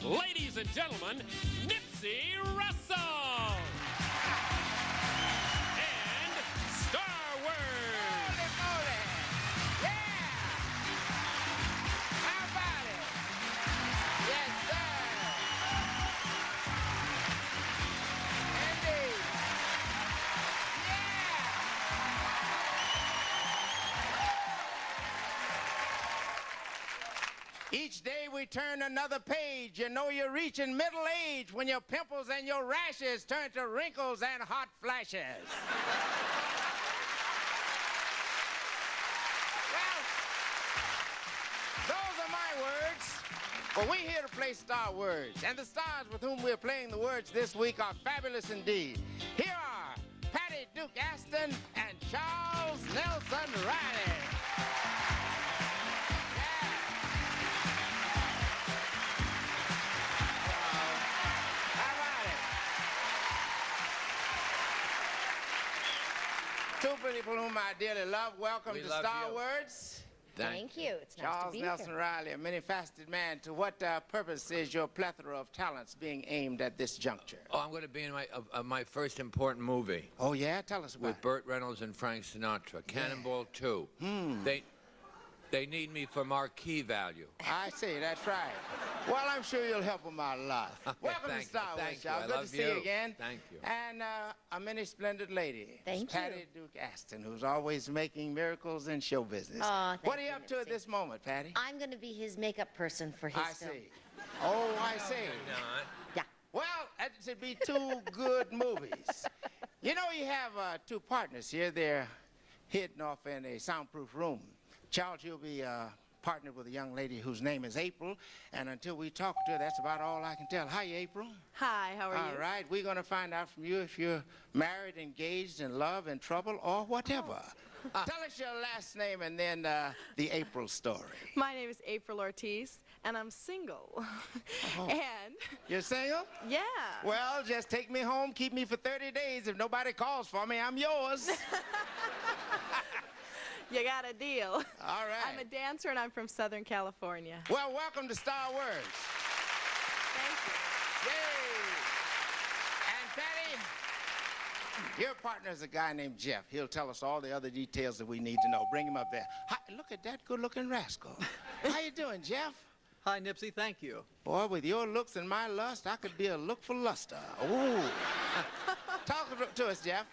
Ladies and gentlemen, Nipsey Russell and Star Wars. Holy moly! Yeah! How about it? Yes, sir! Indeed! Yeah! Each day we turn another page. You know you're reaching middle age when your pimples and your rashes turn to wrinkles and hot flashes. Well, those are my words. But we're here to play Star Words, and the stars with whom we're playing the words this week are fabulous indeed. Here are Patty Duke Aston and Charles Nelson Riley. Two people whom I dearly love. Welcome to Star Words. Thank you. It's nice Charles to be Nelson here. Riley, a many-faceted man. To what purpose is your plethora of talents being aimed at this juncture? Oh, I'm going to be in my first important movie Oh, yeah? Tell us about with it. Burt Reynolds and Frank Sinatra, Cannonball 2. They need me for marquee value. I see, that's right. Well, I'm sure you'll help them out a lot. Welcome to Thank you. Star Wars, Thank you. Charles. I Good love to see you you. again. Thank you. And a many splendid lady. Thank you. Patty Duke Aston, who's always making miracles in show business. Aw, What are thank you you, up to at Nipsey. this moment, Patty? I'm going to be his makeup person for his I film. see. Oh, I see. Yeah. Well, that should be two good movies. You know, you have two partners here. They're hidden off in a soundproof room. Charles, you'll be partnered with a young lady whose name is April, and until we talk to her, that's about all I can tell. Hi, April. Hi, how are you? All right, we're going to find out from you if you're married, engaged, in love, in trouble, or whatever. Tell us your last name and then the April story. My name is April Ortiz, and I'm single. And, You're single? yeah. Well, just take me home, keep me for 30 days. If nobody calls for me, I'm yours. You got a deal. All right. I'm a dancer, and I'm from Southern California. Well, welcome to Star Words. Thank you. Yay! And Patty, your partner's a guy named Jeff. He'll tell us all the other details that we need to know. Bring him up there. Hi, look at that good-looking rascal. How you doing, Jeff? Hi, Nipsey. Thank you. Boy, with your looks and my lust, I could be a look for luster. Ooh. Talk to us, Jeff.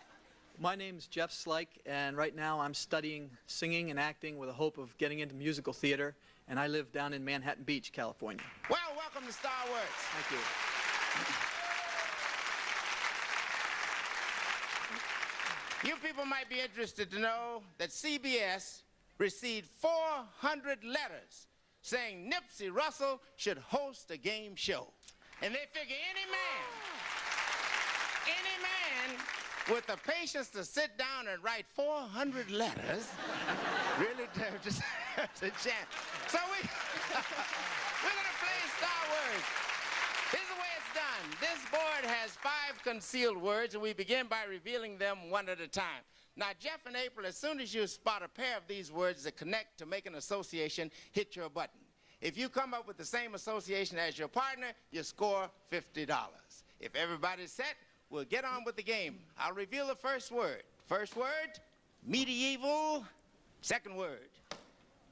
My name's Jeff Slike, and right now I'm studying singing and acting with a hope of getting into musical theater, and I live down in Manhattan Beach, California. Well, welcome to Star Words. Thank you. You people might be interested to know that CBS received 400 letters saying Nipsey Russell should host a game show. And they figure any man with the patience to sit down and write 400 letters really deserves a chance. So we're going to play Star Words. Here's the way it's done. This board has 5 concealed words, and we begin by revealing them one at a time. Now, Jeff and April, as soon as you spot a pair of these words that connect to make an association, hit your button. If you come up with the same association as your partner, you score $50. If everybody's set, we'll get on with the game. I'll reveal the first word. First word, medieval. Second word,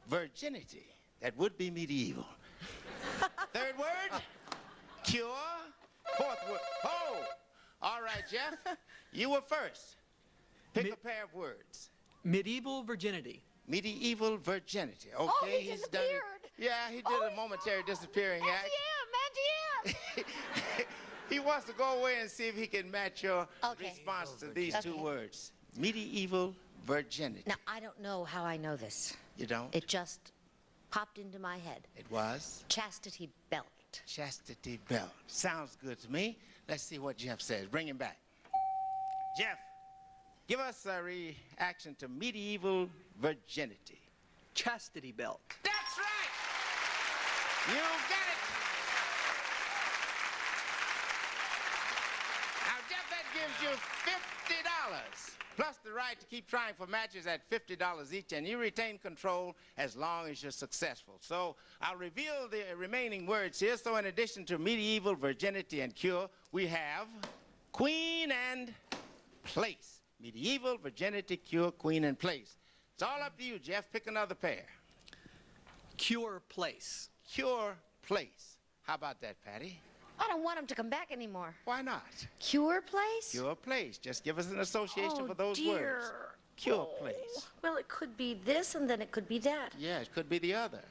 virginity. That would be medieval. Third word, cure. Fourth word, oh. All right, Jeff, you were first. Pick a pair of words. Medieval virginity. Medieval virginity. Okay, Oh, he he's done it. disappeared. Yeah, he did a momentary disappearing act. MGM. He wants to go away and see if he can match your Okay. response to these two Okay. words. Medieval virginity. Now, I don't know how I know this. You don't? It just popped into my head. It was Chastity belt. chastity belt. Sounds good to me. Let's see what Jeff says. Bring him back. Jeff, give us a reaction to medieval virginity. Chastity belt. That's right! You got it! Now, Jeff, that gives you $50. plus the right to keep trying for matches at $50 each, and you retain control as long as you're successful. So I'll reveal the remaining words here. So in addition to medieval, virginity, and cure, we have queen and place. Medieval, virginity, cure, queen, and place. It's all up to you, Jeff. Pick another pair. Cure place. Cure, place. How about that, Patty? I don't want him to come back anymore. Why not? Cure place? Cure, place. Just give us an association Oh, for those dear. words. Cure, place. Well, it could be this, and then it could be that. Yeah, it could be the other.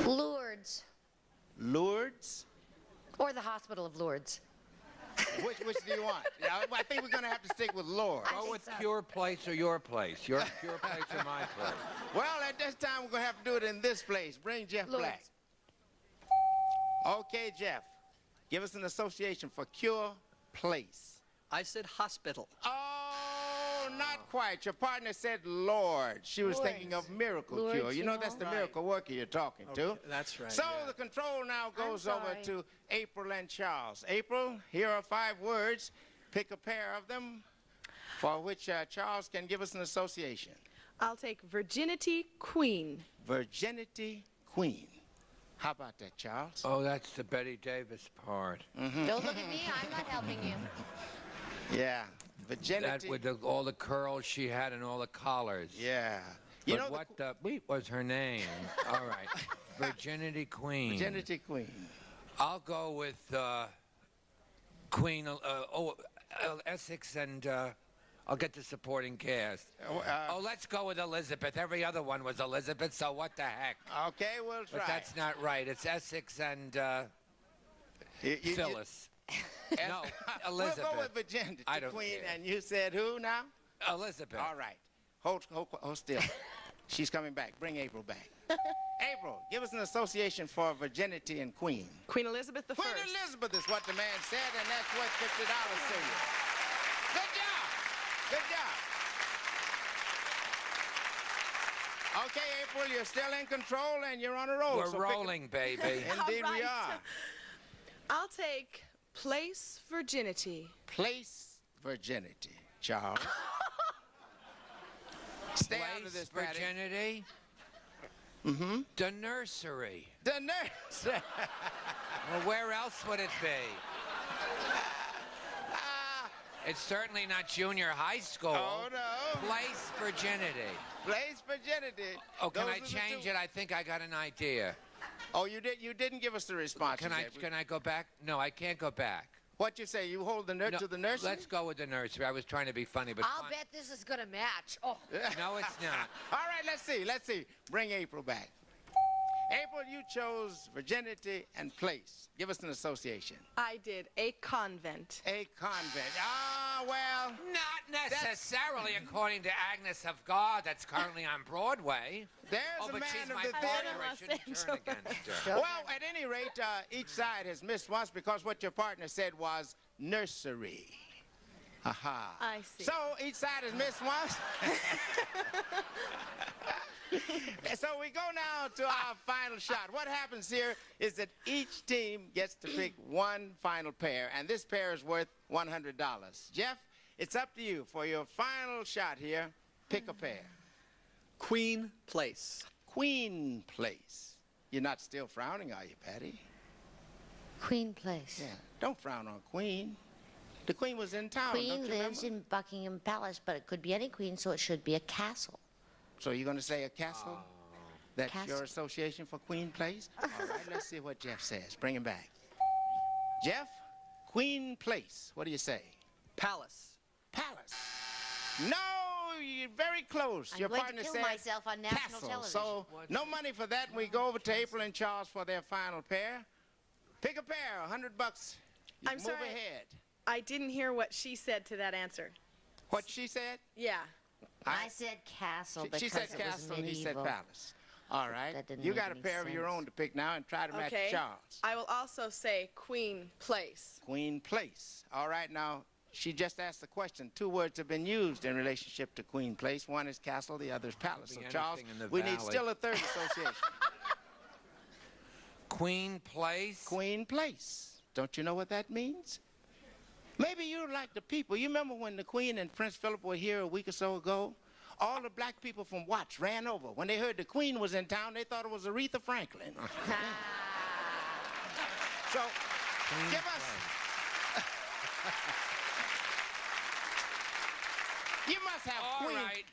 Lourdes. Lourdes? Or the Hospital of Lourdes. Which do you want? Yeah, I think we're going to have to stick with Lourdes. Go with your place or your place. Your place or my place. Well, at this time, we're going to have to do it in this place. Bring Jeff Lourdes. Black. Okay, Jeff. Give us an association for cure, place. I said hospital. Oh, not quite. Your partner said Lord. She was thinking of miracle Lourdes, cure. You know, you that's the know. miracle worker you're talking to. Okay, that's right, So yeah. the control now goes over sorry. to April and Charles. April, here are 5 words. Pick a pair of them for which Charles can give us an association. I'll take virginity queen. Virginity queen. How about that, Charles? Oh, that's the Betty Davis part. Don't look at me. I'm not helping you. Yeah. That Virginity. with all the curls she had and all the collars. Yeah. But You know what was her name? All right. Virginity Queen. Virginity queen. I'll go with Queen, Essex, and I'll get the supporting cast. Oh, let's go with Elizabeth. Every other one was Elizabeth, so what the heck? Okay, we'll try. But that's not right. It's Essex and Phyllis. No, Elizabeth. We'll go with virginity I don't queen, care. and you said who now? Elizabeth. All right. Hold still. She's coming back. Bring April back. April, give us an association for virginity and queen. Queen Elizabeth I. Queen Elizabeth is what the man said, and that's worth $50 to you. Good job. Good job. Okay, April, you're still in control, and you're on a roll. We're so pick rolling, baby. Indeed, All we right. are. I'll take place virginity. Place virginity, Charles. Stay out of Place this, Patty. virginity. The nursery. The nurse. Well, where else would it be? It's certainly not junior high school. Oh, no. Place virginity. Place virginity. Oh, can Those I are the change two. it? I think I got an idea. Oh, you didn't give us the response. Can I go back? No, I can't go back. What you say? You hold the No, to the nursery? Let's go with the nursery. I was trying to be funny, but I'll bet this is going to match. Oh. no, it's not. All right, let's see. Let's see. Bring April back. April, you chose virginity and place. Give us an association. I did a convent. A convent. Ah, well. Not necessarily, according to Agnes of God, that's currently on Broadway. There's Oh, a but man she's of my the partner. theater. I Los shouldn't turn against her. Well, at any rate, each side has missed once because what your partner said was nursery. Aha. I see. So each side has missed once. So we go now to our final shot. What happens here is that each team gets to pick one final pair, and this pair is worth $100. Jeff, it's up to you for your final shot here. Pick a pair. Queen place. Queen place. You're not still frowning, are you, Patty? Queen Place. Yeah. Don't frown on Queen. The Queen was in town. Queen don't you lives remember? in Buckingham Palace, but it could be any queen, so it should be a castle. So you're going to say a castle? That's Castle. your association for Queen Place? All right, let's see what Jeff says. Bring him back. Jeff, Queen Place. What do you say? Palace. Palace. No, you're very close. I'm Your going partner to kill said myself on national castle. television. So no money for that. We go over to April and Charles for their final pair. Pick a pair, $100. You I'm move sorry. ahead. I didn't hear what she said to that answer. What she said? Yeah. I said castle because She said it was castle and he said medieval. palace. All right. That didn't You make got a any pair of your sense. own to pick now and try to match Okay. Charles. I will also say Queen Place. Queen Place. All right, now, she just asked the question. 2 words have been used in relationship to Queen Place. One is castle, the other is palace. So, Could be Charles, anything in the we need valley. still a third association. Queen Place. Queen Place. Don't you know what that means? Maybe you're like the people. You remember when the Queen and Prince Philip were here a week or so ago? All the black people from Watts ran over. When they heard the Queen was in town, they thought it was Aretha Franklin. So, give us... You must have All Queen... right,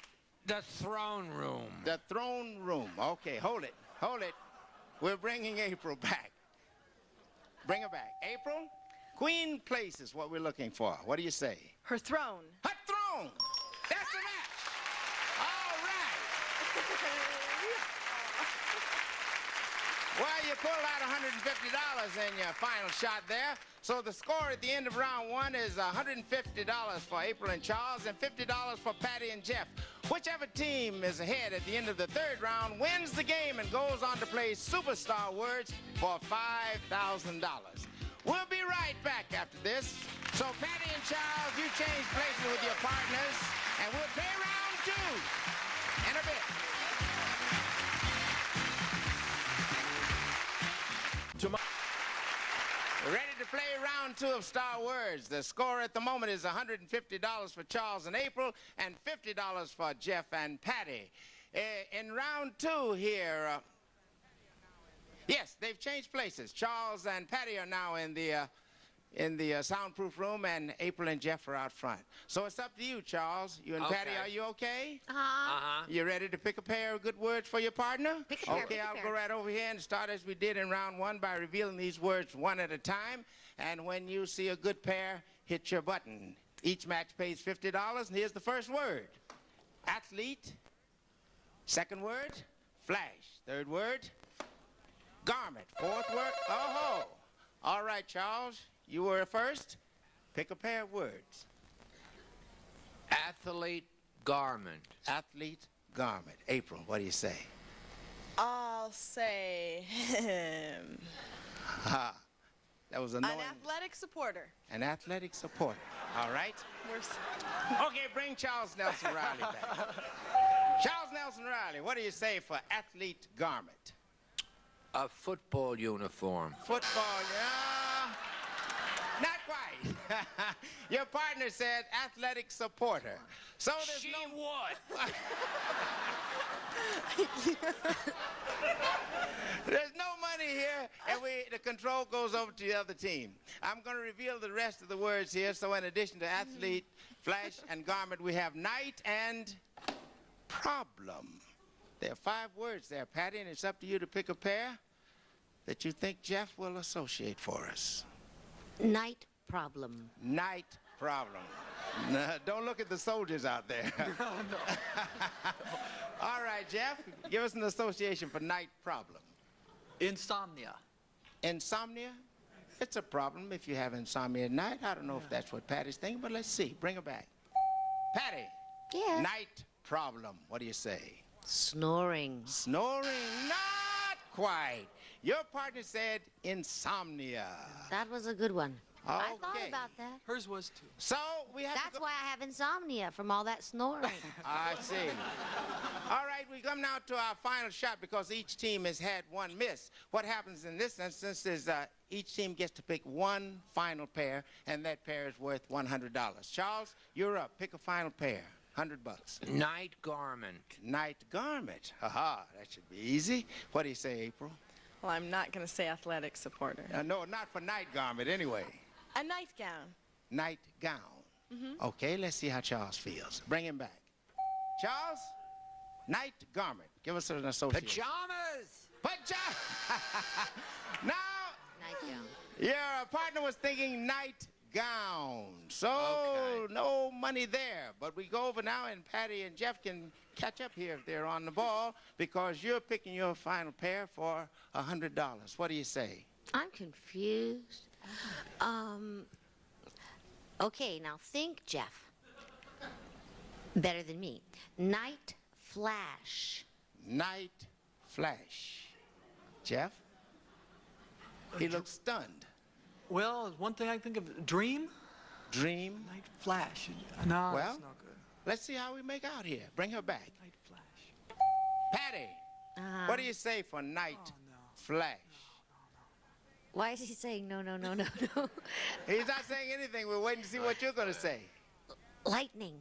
the throne room. The throne room. Okay, hold it. Hold it. We're bringing April back. Bring her back. April, Queen Place is what we're looking for. What do you say? Her throne. Her throne! That's the match! All right! Well, you pulled out $150 in your final shot there. So the score at the end of round one is $150 for April and Charles and $50 for Patty and Jeff. Whichever team is ahead at the end of the third round wins the game and goes on to play Superstar Words for $5,000. We'll be right back after this. So Patty and Charles, you change places with your partners, and we'll play round two in a bit. We're ready to play round two of Star Words. The score at the moment is $150 for Charles and April and $50 for Jeff and Patty. In round two here, yes, they've changed places. Charles and Patty are now in the soundproof room, and April and Jeff are out front. So it's up to you, Charles. You and Patty, are you okay? You ready to pick a pair of good words for your partner? Pick a pair, Okay, pick a I'll pair. go right over here and start as we did in round one by revealing these words one at a time. And when you see a good pair, hit your button. Each match pays $50, and here's the first word. Athlete. Second word, flash. Third word, garment. Fourth word, oh-ho. All right, Charles, you were first. Pick a pair of words. Athlete garment. Athlete, garment. April, what do you say? I'll say Ha. That was an annoying. athletic supporter. An athletic supporter. All right. Okay, bring Charles Nelson Riley back. Charles Nelson Riley, what do you say for athlete garment? A football uniform. Football, yeah. Not quite. Your partner said athletic supporter. So there's She no... would. There's no money here, and the control goes over to the other team. I'm going to reveal the rest of the words here. So in addition to athlete, flash, and garment, we have night and problem. There are 5 words there, Patty, and it's up to you to pick a pair that you think Jeff will associate for us. Night problem. Night problem. No, don't look at the soldiers out there. All right, Jeff, give us an association for night problem. Insomnia. Insomnia? It's a problem if you have insomnia at night. I don't know if that's what Patty's thinking, but let's see. Bring her back. Patty. Yes. Night problem. What do you say? Snoring. Snoring? Not quite. Your partner said insomnia. That was a good one. I thought Okay. about that. Hers was too. So we have That's to go... why I have insomnia from all that snoring. I see. All right, we come now to our final shot because each team has had one miss. What happens in this instance is each team gets to pick one final pair, and that pair is worth $100. Charles, you're up. Pick a final pair. $100. Night garment. Night garment. Ha-ha, that should be easy. What do you say, April? Well, I'm not going to say athletic supporter. No, not for night garment anyway. A nightgown. Nightgown. Okay, let's see how Charles feels. Bring him back. Charles, night garment. Give us an association. Pajamas. Now, Nightgown. your partner was thinking nightgown. So, Okay. no money there. But we go over now, and Patty and Jeff can catch up here if they're on the ball because you're picking your final pair for $100. What do you say? I'm confused. Okay, now think, Jeff. Better than me. Night flash. Night flash. Jeff? He looks stunned. Well, one thing I can think of, dream? Dream? Night flash. No, Well, that's not good. Let's see how we make out here. Bring her back. Night flash. Patty, what do you say for night Oh, no. flash? Why is he saying no, no, no, no, no? He's not saying anything. We're waiting to see what you're going to say. Lightning.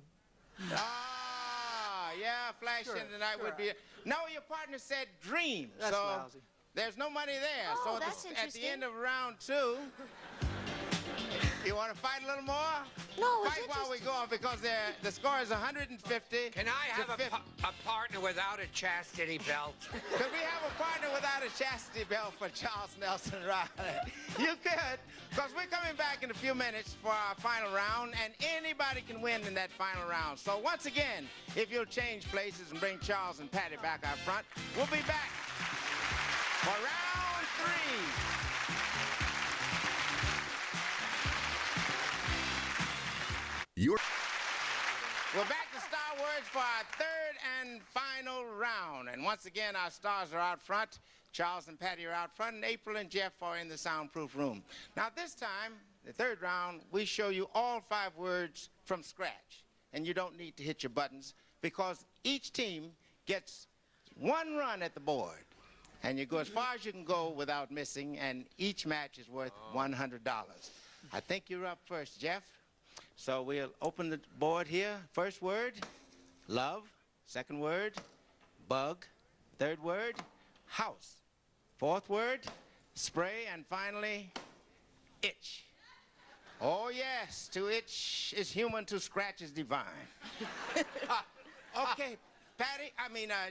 Ah, yeah, flash in tonight would be. No, your partner said dream. That's so lousy. there's no money there. Oh, so that's at the interesting. end of round 2, you want to fight a little more? No, it's Fight while we interesting. go on because the score is 150. Can I have to 50. a partner without a chastity belt? Could we have a partner without a chastity belt for Charles Nelson Riley? You could, because we're coming back in a few minutes for our final round, and anybody can win in that final round. So once again, if you'll change places and bring Charles and Patty back out front, we'll be back for round 3. We're back to Star Words for our third and final round. And once again, our stars are out front. Charles and Patty are out front, and April and Jeff are in the soundproof room. Now, this time, the third round, we show you all 5 words from scratch. And you don't need to hit your buttons because each team gets 1 run at the board. And you go as far as you can go without missing, and each match is worth $100. I think you're up first, Jeff. So we'll open the board here. First word, love. Second word, bug. Third word, house. Fourth word, spray. And finally, itch. Oh, yes, to itch is human, to scratch is divine. Okay, Patty,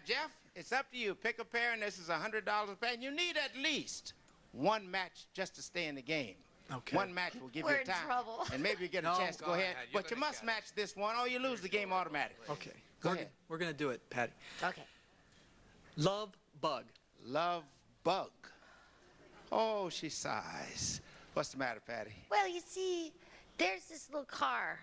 Jeff, it's up to you. Pick a pair, and this is $100 pair. And you need at least 1 match just to stay in the game. Okay. 1 match will give We're you in time. trouble. And maybe you get a No, chance to go go ahead. ahead. You're But you gonna must get match this one, or you lose the game automatically. Okay. Go We're ahead. We're going to do it, Patty. Okay. Love bug. Love bug. Oh, she sighs. What's the matter, Patty? Well, you see, there's this little car.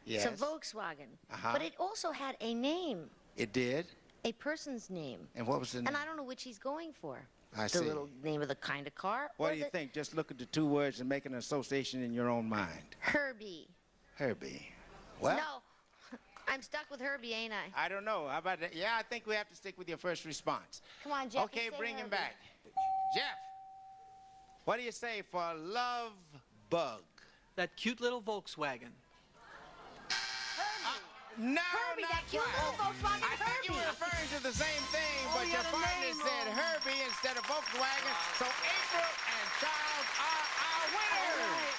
Yes. It's a Volkswagen. Uh-huh. But it also had a name, It did? a person's name. And what was the name? And I don't know which he's going for. I the see. little name of the kind of car. What or do you the- think? Just look at the 2 words and make an association in your own mind. Herbie. Herbie. Well, No. I'm stuck with Herbie, ain't I? I don't know. How about that? Yeah, I think we have to stick with your first response. Come on, Jeff. Okay, you say bring him Herbie. back. Jeff, what do you say for love bug? That cute little Volkswagen. No, Herbie, not that cute quite. little Volkswagen I think you were Herbie. referring to the same thing, Oh, but you your got a partner name said wrong. Herbie instead of Volkswagen. So April and Charles are our winners.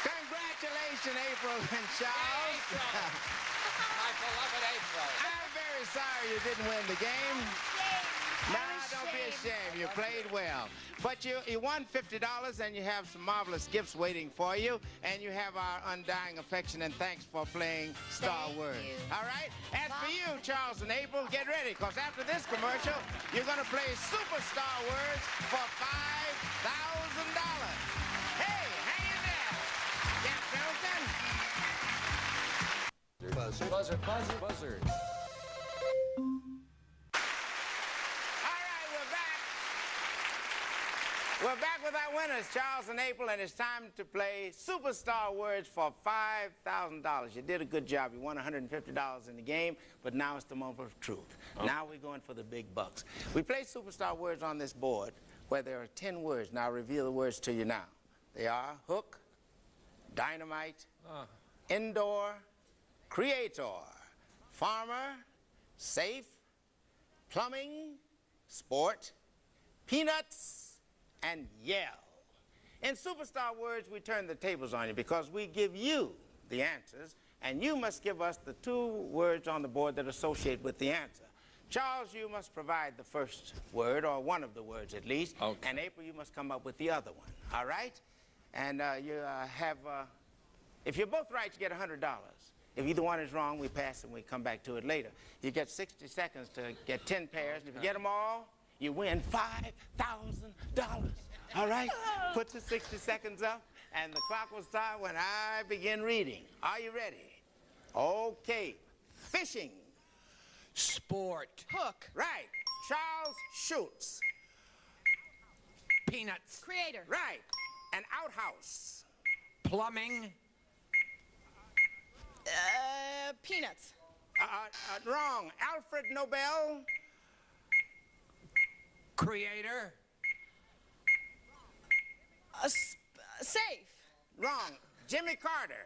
Congratulations, April and Charles. My beloved April. I'm very sorry you didn't win the game. Nah, don't be ashamed. You played well. But you won $50, and you have some marvelous gifts waiting for you. And you have our undying affection and thanks for playing Star Thank Wars. you. All right? As for you, Charles and April, get ready, because after this commercial, you're going to play Super Star Wars for $5,000. Hey, hang in there. Jeff Johnson. Buzzer, buzzer, buzzer. All right, we're back. We're back with our winners, Charles and April, and it's time to play Superstar Words for $5,000. You did a good job. You won $150 in the game, but now it's the moment of truth. Now we're going for the big bucks. We play Superstar Words on this board where there are 10 words. Now I'll reveal the words to you now. They are hook, dynamite, indoor, creator, farmer, safe, plumbing, sport, peanuts, and yell. In Superstar Words, we turn the tables on you because we give you the answers, and you must give us the 2 words on the board that associate with the answer. Charles, you must provide the first word, or one of the words at least. Okay. And April, you must come up with the other one, all right? And if you're both right, you get $100. If either one is wrong, we pass and we come back to it later. You get 60 seconds to get 10 pairs, and if you get them all, you win $5,000. All right? Put the 60 seconds up, and the clock will start when I begin reading. Are you ready? Okay. Fishing. Sport. Hook. Right. Charles Schultz. Peanuts. Creator. Right. An outhouse. Plumbing. Peanuts. Wrong. Alfred Nobel. Creator. Safe. Wrong. Jimmy Carter.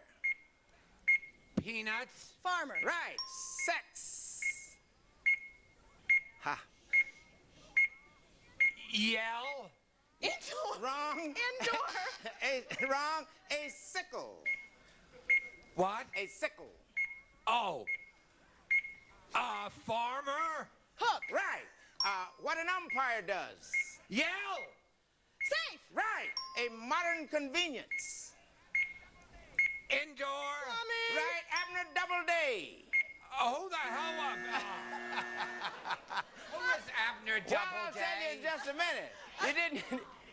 Peanuts. Farmer. Right. Sex. Ha. Yell. Indoor. Wrong. Indoor. Wrong. A sickle. What? A sickle. Oh. Farmer. Hook. Right. What an umpire does. Yell. Safe. Right. A modern convenience. Indoor. Plumbing. Right. Abner Doubleday. Oh, who the hell up? Who is Abner Well, I'll tell you in Doubleday? just a minute.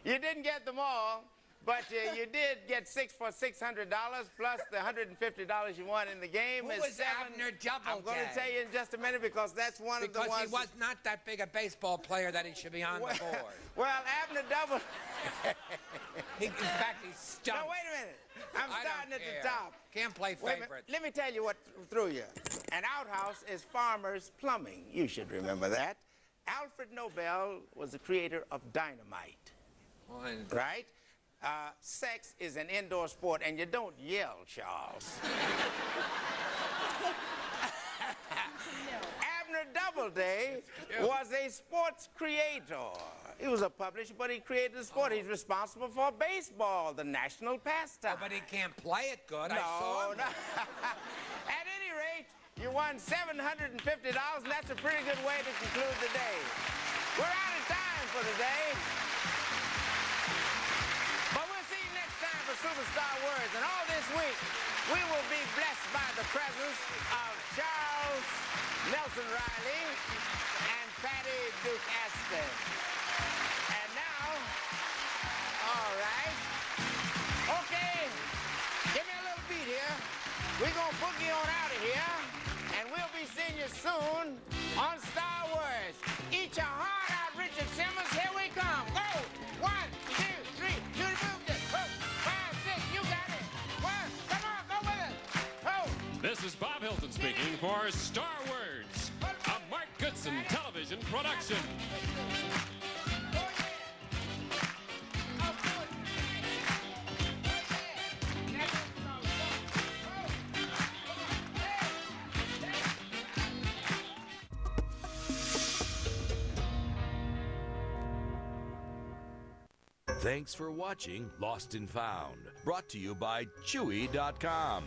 You didn't get them all, but you did get 6 for $600 plus the $150 you won in the game. Who is was 7. Abner I'm going to Doubleday? tell you in just a minute because that's one of the Because ones. he was not that big a baseball player that he should be on the board. Well, Abner Doubleday. In fact, he stunk. No, wait a minute. I'm I don't starting at care. the top. Can't play Wait a minute. favorites. Let me tell you what threw you. An outhouse is Farmer's Plumbing. You should remember that. Alfred Nobel was the creator of dynamite, right? Sex is an indoor sport, and you don't yell, Charles. Abner Doubleday was a sports creator. He was a publisher, but he created the sport. He's responsible for baseball, the national pastime. Oh, but he can't play it good. I saw him. No. At any rate, you won $750, and that's a pretty good way to conclude the day. We're out of time for today. But we'll see you next time for Superstar Words. And all this week, we will be blessed by the presence of Charles Nelson Riley and Patty Duke Aston. And now, all right. Okay, give me a little beat here. We're going to boogie on out of here, and we'll be seeing you soon on Star Wars. Eat your heart out, Richard Simmons. Here we come. Go. 1, 2, 3. You moved it. 4, 5, 6. You got it. 1. Come on, go with it. Oh. This is Bob Hilton speaking for Star Words, a Mark Goodson television production. Thanks for watching Lost and Found, brought to you by Chewy.com.